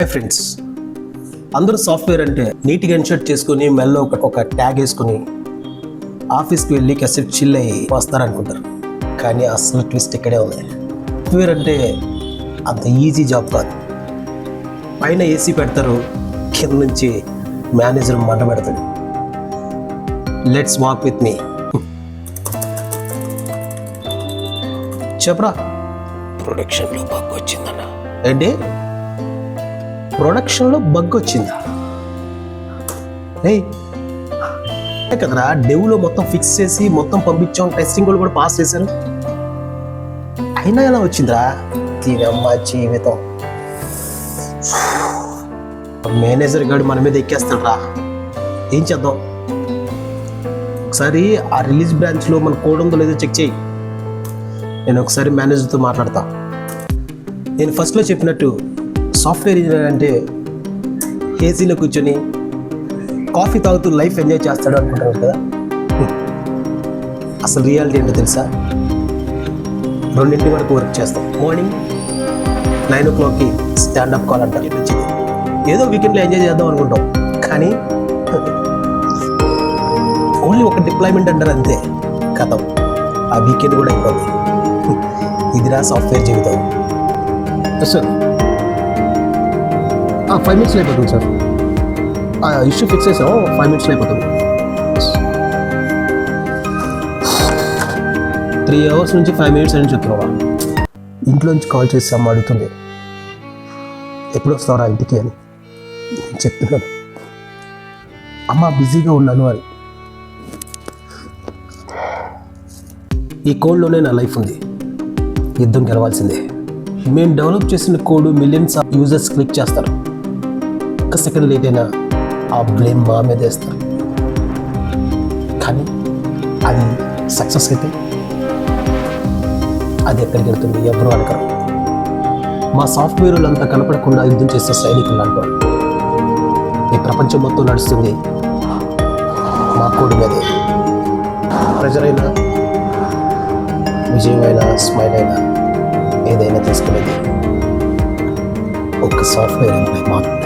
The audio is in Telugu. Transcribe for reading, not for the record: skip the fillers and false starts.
హాయ్ ఫ్రెండ్స్, అందరూ సాఫ్ట్వేర్ అంటే నీట్గా ఇన్షర్ట్ చేసుకుని మెల్లో ఒక ట్యాగ్ వేసుకుని ఆఫీస్కి వెళ్ళి కాసేపు చిల్ అయ్యి వస్తారనుకుంటారు. కానీ అసలు ట్విస్ట్ ఇక్కడే ఉంది. సాఫ్ట్వేర్ అంటే అంత ఈజీ జాబ్ కాదు. పైన ఏసీ పెడతారు, కింద నుంచి మేనేజర్ మంట పెడతాడు. Let's walk with me. చెప్పరా, ప్రొడక్షన్లో బగ్ వచ్చిందన్న. ఏంటి? ప్రొడక్షన్లో బగ్ వచ్చిందా? కదరా, డెవ్లో మొత్తం ఫిక్స్ చేసి మొత్తం పంపించాం, టెస్టింగ్ కూడా పాస్ చేశారు. అయినా ఎలా వచ్చిందిరా? దీనమ్మ జీవితం. మేనేజర్ గారు మన మీద ఎక్కేస్తాడు రా. ఏం చేద్దాం? ఒకసారి ఆ రిలీజ్ బ్రాంచ్లో మన కోడ్ ఉందో లేదో చెక్ చేయి. నేను ఒకసారి మేనేజర్తో మాట్లాడతా. నేను ఫస్ట్లో చెప్పినట్టు సాఫ్ట్వేర్ ఇంజనీర్ అంటే ఏసీలో కూర్చొని కాఫీ తాగుతూ లైఫ్ ఎంజాయ్ చేస్తాడు అనుకుంటారు కదా. అసలు రియాలిటీ ఏంటో తెలుసా? 2 వరకు వర్క్ చేస్తాం. మార్నింగ్ 9 o'clockకి స్టాండప్ కాల్ అంటారు. ఏదో వీకెండ్లో ఎంజాయ్ చేద్దాం అనుకుంటాం, కానీ ఓన్లీ ఒక డిప్లాయ్మెంట్ అంటారు అంతే. కథం, ఆ వీకెండ్ కూడా అయిపోతుంది. ఇదిరా సాఫ్ట్వేర్ జీవితం. సార్ 5 minutes అయిపోతుంది సార్. ఇష్యూ ఫిక్స్ చేసాము, 5 minutes అయిపోతుంది. 3 hours నుంచి 5 minutes అని చెప్తున్నావా? ఇంట్లోంచి కాల్ చేసి అమ్మ అడుగుతుంది, ఎప్పుడు వస్తావురా ఇంటికి అని. నేను చెప్తున్నాను, అమ్మ బిజీగా ఉన్నాను అని. ఈ కోడ్లోనే నా లైఫ్ ఉంది. యుద్ధం గెలవాల్సిందే. మేము డెవలప్ చేసిన code millions of users click చేస్తారు. ఒక్క సెకండ్ లేట్ అయినా ఆ బ్లేమ్ మా మీద వేస్తారు. కానీ అది సక్సెస్ అయితే అది ఎక్కడికి వెళ్తుంది? ఎవరు అడగరు. మా సాఫ్ట్వేర్ వాళ్ళంతా కనపడకుండా యుద్ధం చేసే సైనికులు అంటారు. ఈ ప్రపంచం మొత్తం నడుస్తుంది మా కోడ్ మీదే. ప్రెజర్ అయినా, విజయమైనా, స్మైల్ అయినా, ఏదైనా తీసుకునేది ఒక్క సాఫ్ట్వేర్ ఎంప్లాయ్ మాత్రం.